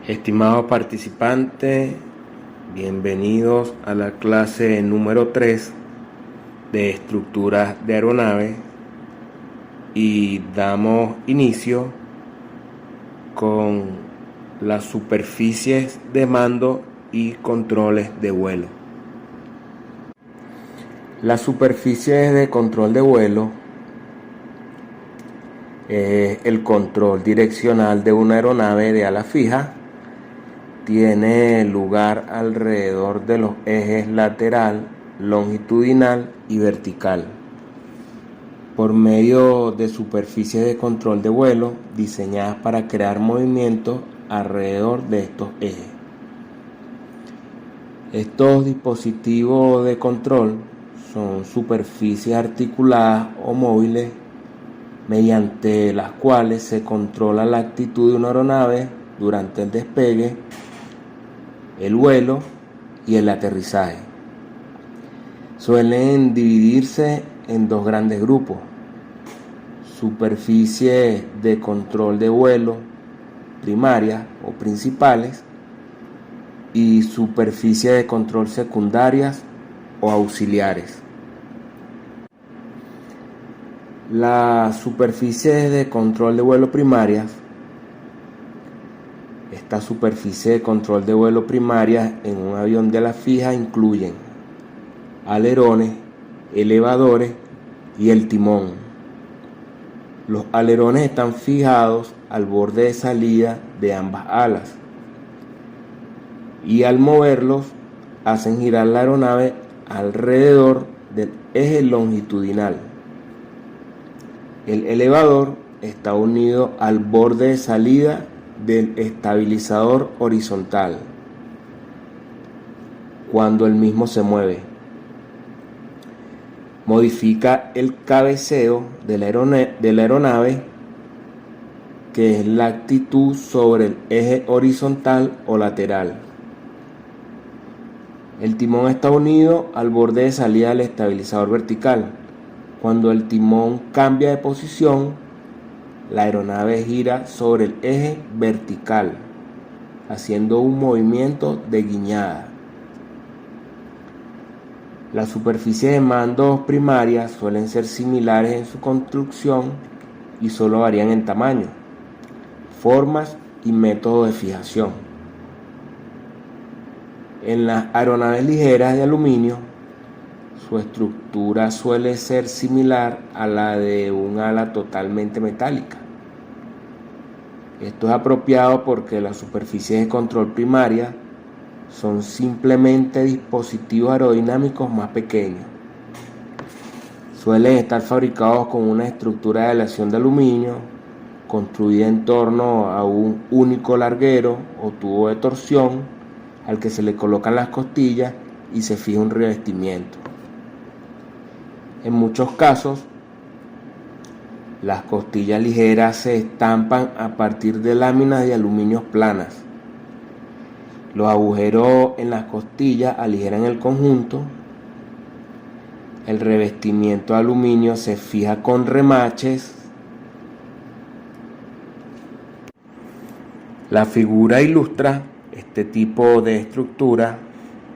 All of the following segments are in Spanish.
Estimados participantes, bienvenidos a la clase número 3 de estructuras de aeronaves y damos inicio con las superficies de mando y controles de vuelo. Las superficies de control de vuelo es el control direccional de una aeronave de ala fija. Tiene lugar alrededor de los ejes lateral, longitudinal y vertical, por medio de superficies de control de vuelo diseñadas para crear movimientos alrededor de estos ejes. Estos dispositivos de control son superficies articuladas o móviles mediante las cuales se controla la actitud de una aeronave durante el despegue, el vuelo y el aterrizaje. Suelen dividirse en dos grandes grupos: superficies de control de vuelo primarias o principales y superficies de control secundarias o auxiliares. Las superficies de control de vuelo primarias. Estas superficies de control de vuelo primarias en un avión de ala fija incluyen alerones, elevadores y el timón. Los alerones están fijados al borde de salida de ambas alas y al moverlos hacen girar la aeronave alrededor del eje longitudinal. El elevador está unido al borde de salida del estabilizador horizontal cuando el mismo se mueve. Modifica el cabeceo de la aeronave, que es la actitud sobre el eje horizontal o lateral. El timón está unido al borde de salida del estabilizador vertical. Cuando el timón cambia de posición, la aeronave gira sobre el eje vertical, haciendo un movimiento de guiñada. Las superficies de mando primarias suelen ser similares en su construcción y solo varían en tamaño, formas y método de fijación. En las aeronaves ligeras de aluminio, su estructura suele ser similar a la de un ala totalmente metálica. Esto es apropiado porque las superficies de control primaria son simplemente dispositivos aerodinámicos más pequeños. Suelen estar fabricados con una estructura de aleación de aluminio, construida en torno a un único larguero o tubo de torsión al que se le colocan las costillas y se fija un revestimiento. En muchos casos, las costillas ligeras se estampan a partir de láminas de aluminio planas. Los agujeros en las costillas aligeran el conjunto. El revestimiento de aluminio se fija con remaches. La figura ilustra este tipo de estructura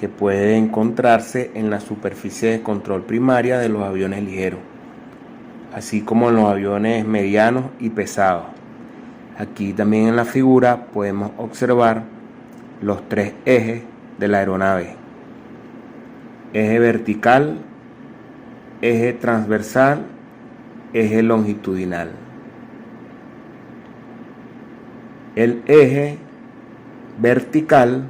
que puede encontrarse en la superficie de control primaria de los aviones ligeros, así como en los aviones medianos y pesados. Aquí también en la figura podemos observar los tres ejes de la aeronave: eje vertical, eje transversal, eje longitudinal. El eje vertical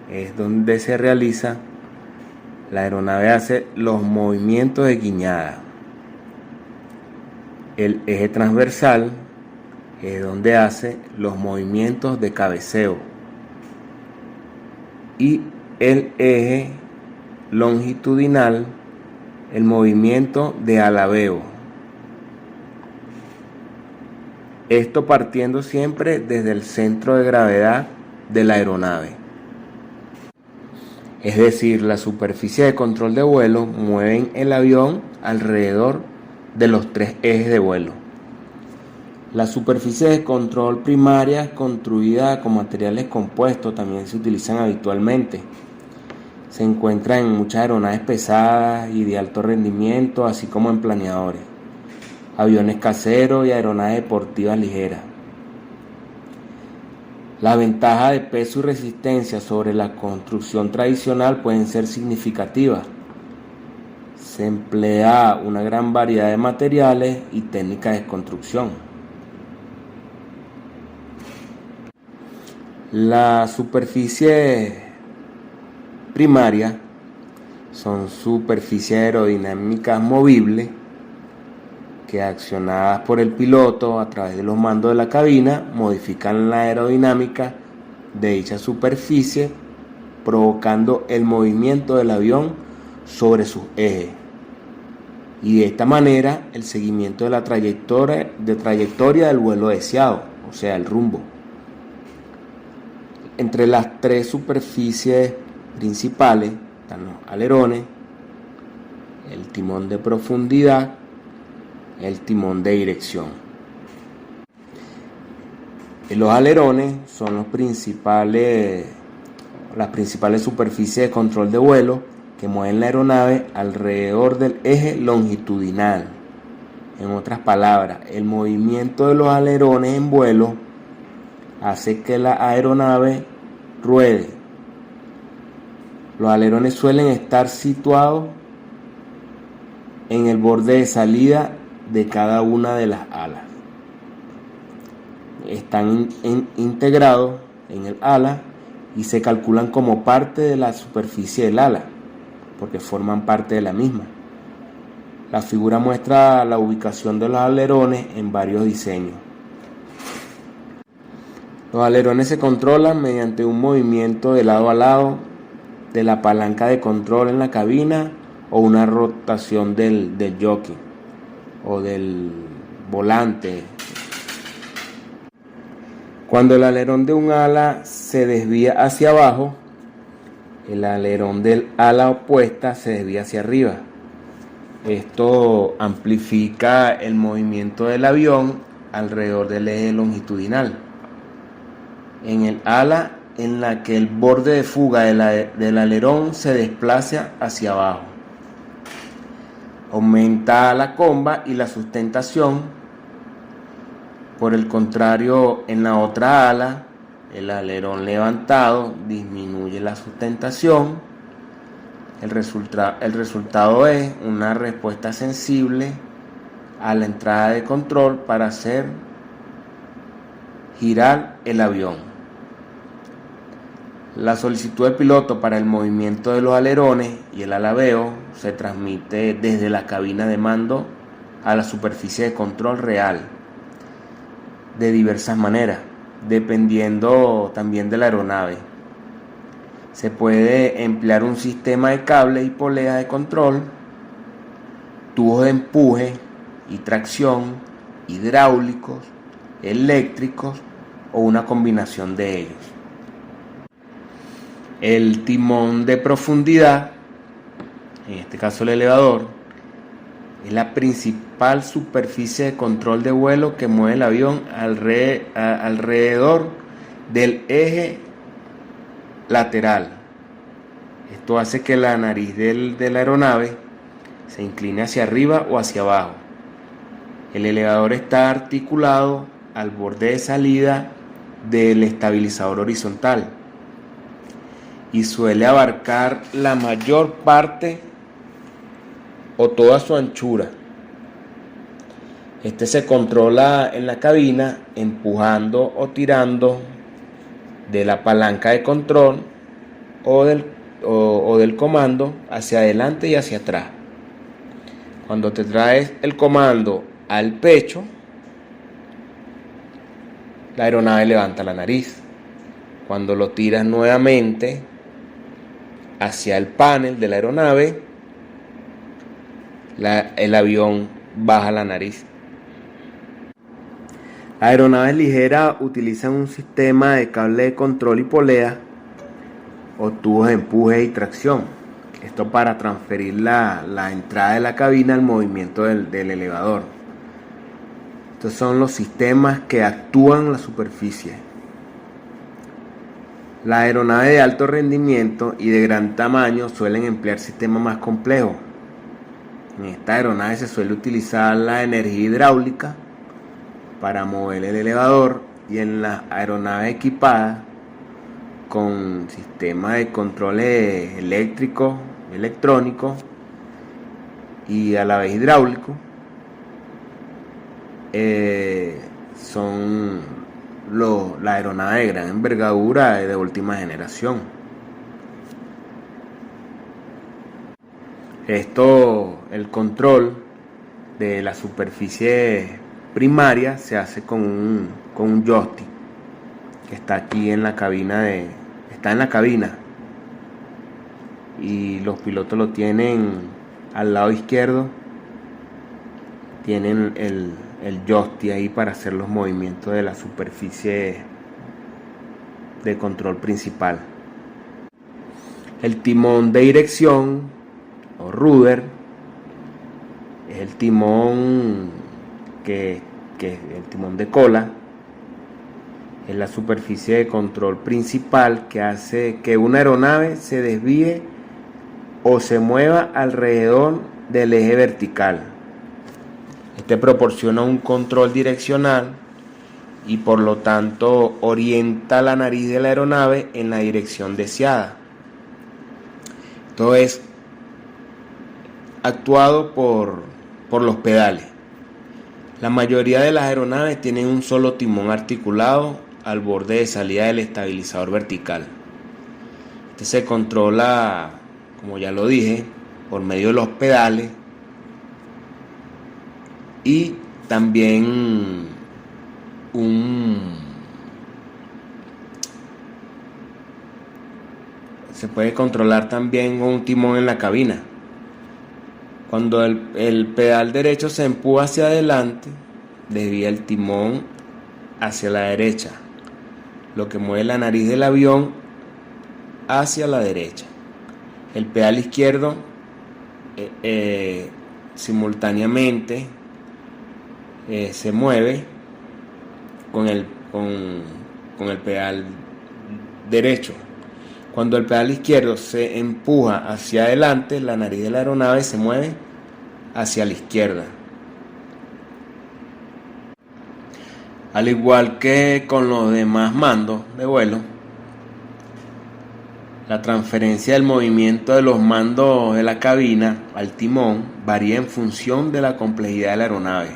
es donde se realiza, la aeronave hace los movimientos de guiñada. El eje transversal es donde hace los movimientos de cabeceo. Y el eje longitudinal, el movimiento de alabeo. Esto partiendo siempre desde el centro de gravedad de la aeronave. Es decir, la superficie de control de vuelo mueven el avión alrededor de los tres ejes de vuelo. La superficie de control primaria construida con materiales compuestos también se utilizan habitualmente. Se encuentra en muchas aeronaves pesadas y de alto rendimiento, así como en planeadores, aviones caseros y aeronaves deportivas ligeras. Las ventajas de peso y resistencia sobre la construcción tradicional pueden ser significativas. Se emplea una gran variedad de materiales y técnicas de construcción. La superficie primaria son superficies aerodinámicas movibles que, accionadas por el piloto a través de los mandos de la cabina, modifican la aerodinámica de dicha superficie, provocando el movimiento del avión sobre sus ejes, y de esta manera el seguimiento de la trayectoria del vuelo deseado, o sea, el rumbo. Entre las tres superficies principales están los alerones, el timón de profundidad, el timón de dirección. Los alerones son las principales superficies de control de vuelo que mueven la aeronave alrededor del eje longitudinal. En otras palabras, el movimiento de los alerones en vuelo hace que la aeronave ruede. Los alerones suelen estar situados en el borde de salida de cada una de las alas. Están integrados en el ala y se calculan como parte de la superficie del ala, porque forman parte de la misma. La figura muestra la ubicación de los alerones en varios diseños. Los alerones se controlan mediante un movimiento de lado a lado de la palanca de control en la cabina o una rotación del jockey o del volante. Cuando el alerón de un ala se desvía hacia abajo, el alerón del ala opuesta se desvía hacia arriba. Esto amplifica el movimiento del avión alrededor del eje longitudinal. En el ala en la que el borde de fuga del alerón se desplaza hacia abajo, aumenta la comba y la sustentación. Por el contrario, en la otra ala, el alerón levantado disminuye la sustentación. El resultado es una respuesta sensible a la entrada de control para hacer girar el avión. La solicitud del piloto para el movimiento de los alerones y el alabeo se transmite desde la cabina de mando a la superficie de control real de diversas maneras, dependiendo también de la aeronave. Se puede emplear un sistema de cable y poleas de control, tubos de empuje y tracción, hidráulicos, eléctricos o una combinación de ellos. El timón de profundidad, en este caso el elevador, es la principal superficie de control de vuelo que mueve el avión alrededor del eje lateral. Esto hace que la nariz de la aeronave se incline hacia arriba o hacia abajo. El elevador está articulado al borde de salida del estabilizador horizontal y suele abarcar la mayor parte o toda su anchura. Este se controla en la cabina empujando o tirando de la palanca de control o del comando hacia adelante y hacia atrás. Cuando te traes el comando al pecho, la aeronave levanta la nariz. Cuando lo tiras nuevamente hacia el panel de la aeronave, el avión baja la nariz. Las aeronaves ligeras utilizan un sistema de cable de control y polea o tubos de empuje y tracción. Esto para transferir la entrada de la cabina al movimiento del elevador. Estos son los sistemas que actúan en la superficie. Las aeronaves de alto rendimiento y de gran tamaño suelen emplear sistemas más complejos. En esta aeronave se suele utilizar la energía hidráulica para mover el elevador, y en las aeronaves equipadas con sistemas de controles eléctricos, electrónicos y a la vez hidráulicos, son las aeronaves de gran envergadura de última generación. El control de la superficie primaria se hace con un joystick que está aquí en la cabina está en la cabina, y los pilotos lo tienen al lado izquierdo. Tienen el joystick ahí para hacer los movimientos de la superficie de control principal. El timón de dirección o rudder es el timón que el timón de cola. Es la superficie de control principal que hace que una aeronave se desvíe o se mueva alrededor del eje vertical. Este proporciona un control direccional y por lo tanto orienta la nariz de la aeronave en la dirección deseada. Esto es actuado por los pedales. La mayoría de las aeronaves tienen un solo timón articulado al borde de salida del estabilizador vertical. Este se controla, como ya lo dije, por medio de los pedales, y también se puede controlar también con un timón en la cabina. Cuando el pedal derecho se empuja hacia adelante, desvía el timón hacia la derecha, lo que mueve la nariz del avión hacia la derecha. El pedal izquierdo simultáneamente se mueve con el pedal derecho. Cuando el pedal izquierdo se empuja hacia adelante, la nariz de la aeronave se mueve hacia la izquierda. Al igual que con los demás mandos de vuelo, la transferencia del movimiento de los mandos de la cabina al timón varía en función de la complejidad de la aeronave.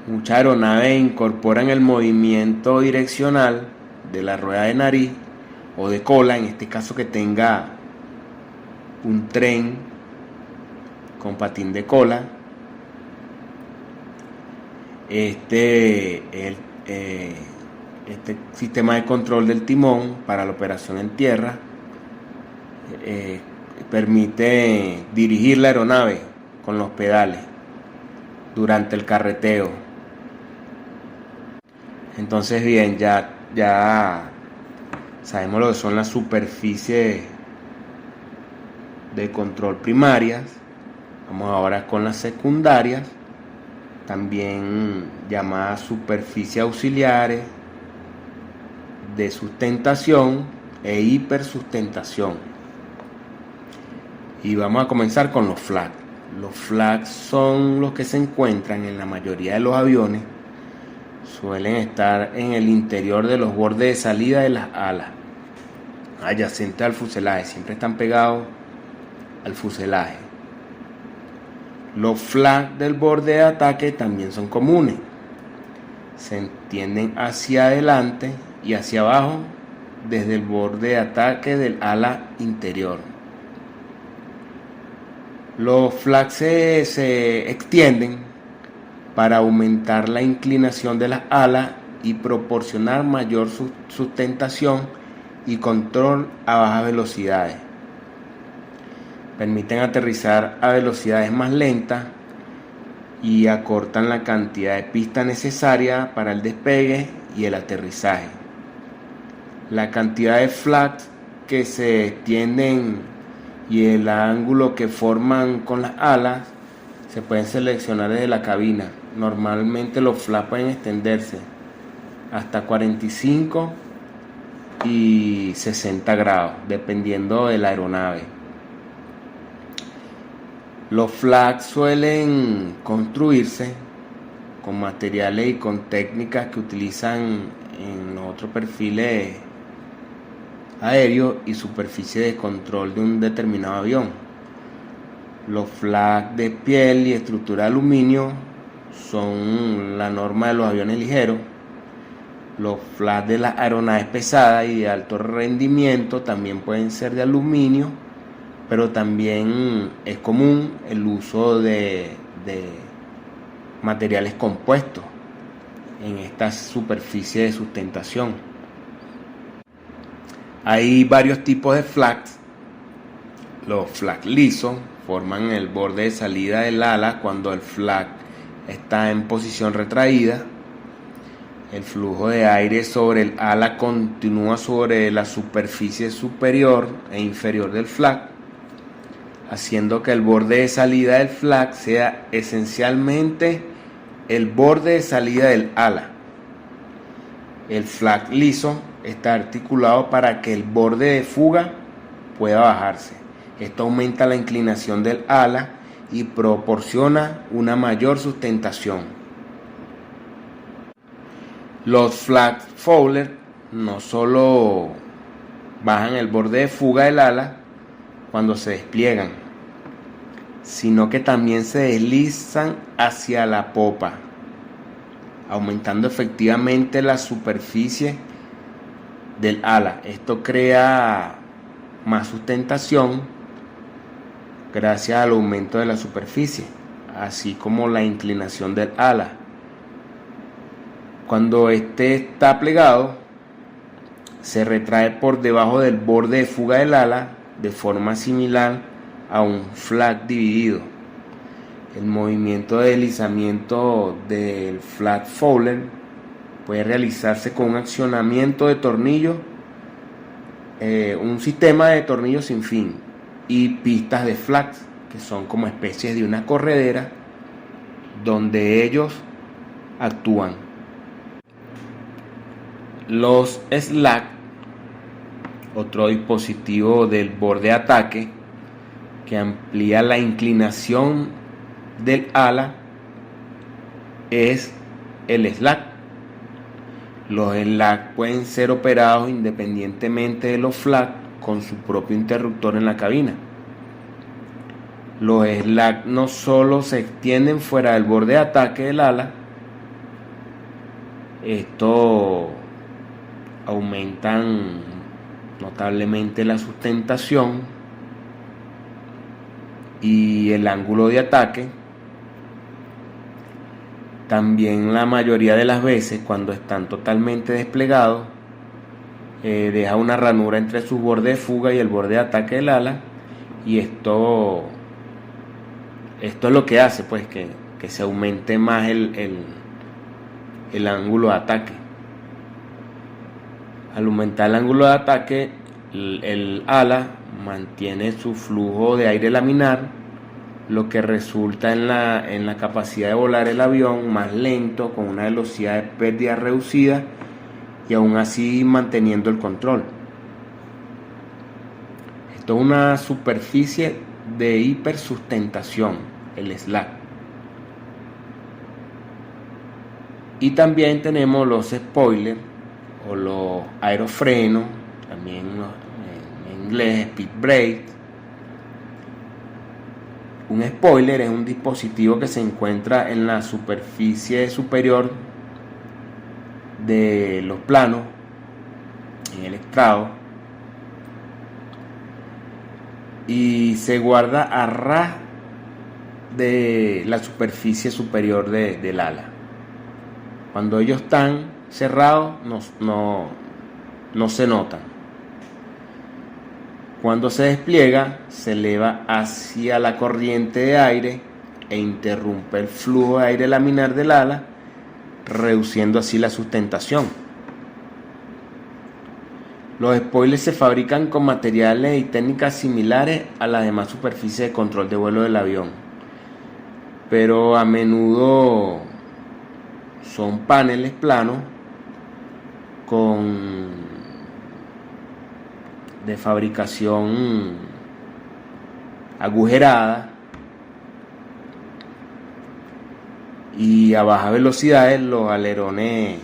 Muchas aeronaves incorporan el movimiento direccional de la rueda de nariz o de cola, en este caso que tenga un tren con patín de cola. Este sistema de control del timón para la operación en tierra permite dirigir la aeronave con los pedales durante el carreteo. Entonces bien, ya sabemos lo que son las superficies de control primarias. Vamos ahora con las secundarias, también llamadas superficies auxiliares, de sustentación e hipersustentación. Y vamos a comenzar con los flaps. Los flaps son los que se encuentran en la mayoría de los aviones. Suelen estar en el interior de los bordes de salida de las alas, adyacentes al fuselaje, siempre están pegados al fuselaje. Los flaps del borde de ataque también son comunes. Se extienden hacia adelante y hacia abajo desde el borde de ataque del ala interior. Los flaps se extienden para aumentar la inclinación de las alas y proporcionar mayor sustentación y control a bajas velocidades. Permiten aterrizar a velocidades más lentas y acortan la cantidad de pista necesaria para el despegue y el aterrizaje. La cantidad de flaps que se extienden y el ángulo que forman con las alas se pueden seleccionar desde la cabina. Normalmente los flaps pueden extenderse hasta 45 y 60 grados, dependiendo de la aeronave. Los flaps suelen construirse con materiales y con técnicas que utilizan en los otros perfiles aéreos y superficie de control de un determinado avión. Los flaps de piel y estructura de aluminio son la norma de los aviones ligeros. Los flaps de las aeronaves pesadas y de alto rendimiento también pueden ser de aluminio, pero también es común el uso de materiales compuestos en esta superficie de sustentación. Hay varios tipos de flaps. Los flaps lisos forman el borde de salida del ala cuando el flap está en posición retraída. El flujo de aire sobre el ala continúa sobre la superficie superior e inferior del flap, haciendo que el borde de salida del flap sea esencialmente el borde de salida del ala. El flap liso está articulado para que el borde de fuga pueda bajarse. Esto aumenta la inclinación del ala y proporciona una mayor sustentación. Los flaps Fowler no solo bajan el borde de fuga del ala cuando se despliegan, sino que también se deslizan hacia la popa, aumentando efectivamente la superficie del ala. Esto crea más sustentación gracias al aumento de la superficie, así como la inclinación del ala. Cuando este está plegado, se retrae por debajo del borde de fuga del ala de forma similar a un flap dividido. El movimiento de deslizamiento del flap Fowler puede realizarse con un accionamiento de tornillos, un sistema de tornillos sin fin y pistas de flaps, que son como especies de una corredera donde ellos actúan. Los slack, otro dispositivo del borde de ataque que amplía la inclinación del ala, es el slack. Los slack pueden ser operados independientemente de los flaps con su propio interruptor en la cabina. Los slack no solo se extienden fuera del borde de ataque del ala, esto aumentan notablemente la sustentación y el ángulo de ataque. También la mayoría de las veces, cuando están totalmente desplegados, deja una ranura entre su borde de fuga y el borde de ataque del ala, y esto es lo que hace pues que se aumente más el ángulo de ataque. Al aumentar el ángulo de ataque, el ala mantiene su flujo de aire laminar, lo que resulta en la capacidad de volar el avión más lento, con una velocidad de pérdida reducida y aún así manteniendo el control. Esto es una superficie de hipersustentación, el slack. Y también tenemos los spoilers o los aerofrenos, también en inglés speed brake. Un spoiler es un dispositivo que se encuentra en la superficie superior de los planos, en el estrado, y se guarda a ras de la superficie superior del ala. Cuando ellos están cerrados no se notan. Cuando se despliega, se eleva hacia la corriente de aire e interrumpe el flujo de aire laminar del ala, reduciendo así la sustentación. Los spoilers se fabrican con materiales y técnicas similares a las demás superficies de control de vuelo del avión, pero a menudo son paneles planos de fabricación agujerada, y a bajas velocidades los alerones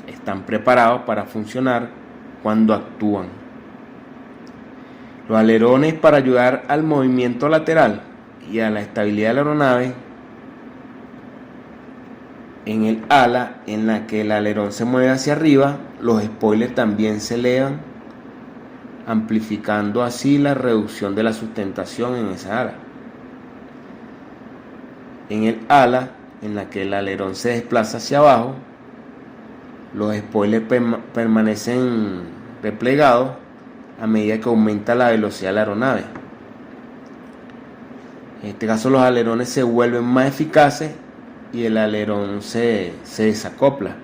están preparados para funcionar cuando actúan. Los alerones, para ayudar al movimiento lateral y a la estabilidad de la aeronave, en el ala en la que el alerón se mueve hacia arriba, los spoilers también se elevan, amplificando así la reducción de la sustentación en esa ala. En el ala en la que el alerón se desplaza hacia abajo, los spoilers permanecen replegados a medida que aumenta la velocidad de la aeronave. En este caso, los alerones se vuelven más eficaces y el alerón se desacopla.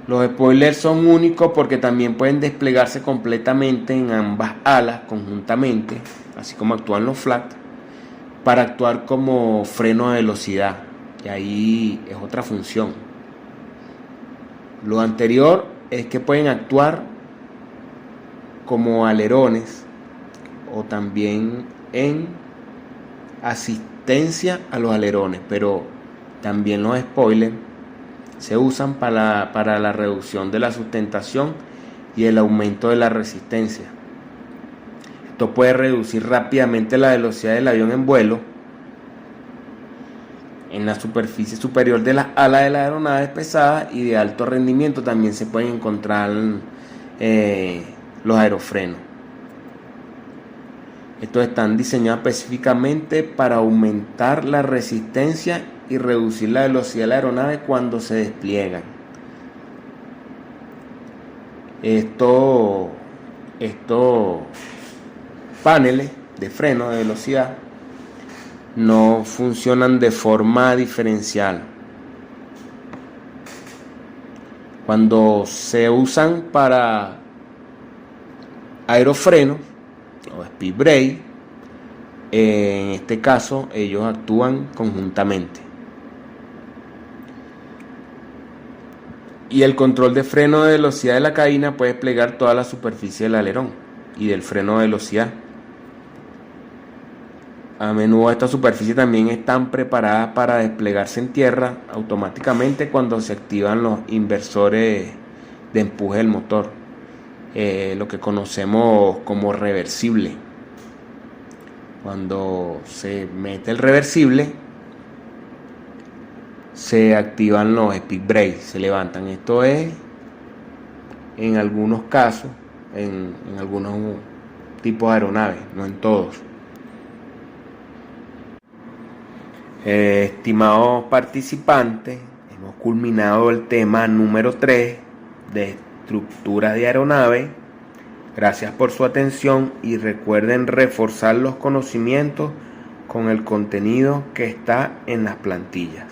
Los spoilers son únicos porque también pueden desplegarse completamente en ambas alas conjuntamente, así como actúan los flaps, para actuar como freno de velocidad, y ahí es otra función. Lo anterior es que pueden actuar como alerones o también en asistencia a los alerones, pero también los spoilers se usan para la reducción de la sustentación y el aumento de la resistencia. Esto puede reducir rápidamente la velocidad del avión en vuelo. En la superficie superior de las alas de las aeronaves pesadas y de alto rendimiento también se pueden encontrar los aerofrenos. Estos están diseñados específicamente para aumentar la resistencia y reducir la velocidad de la aeronave cuando se despliegan. Estos paneles de freno de velocidad no funcionan de forma diferencial. Cuando se usan para aerofrenos o speed brake, en este caso ellos actúan conjuntamente. Y el control de freno de velocidad de la cabina puede desplegar toda la superficie del alerón y del freno de velocidad. A menudo estas superficies también están preparadas para desplegarse en tierra automáticamente cuando se activan los inversores de empuje del motor, lo que conocemos como reversible. Cuando se mete el reversible, se activan los speed brake, se levantan. Esto es en algunos casos, en algunos tipos de aeronaves, no en todos. Estimados participantes, hemos culminado el tema número 3 de estructuras de aeronave. Gracias por su atención y recuerden reforzar los conocimientos con el contenido que está en las plantillas.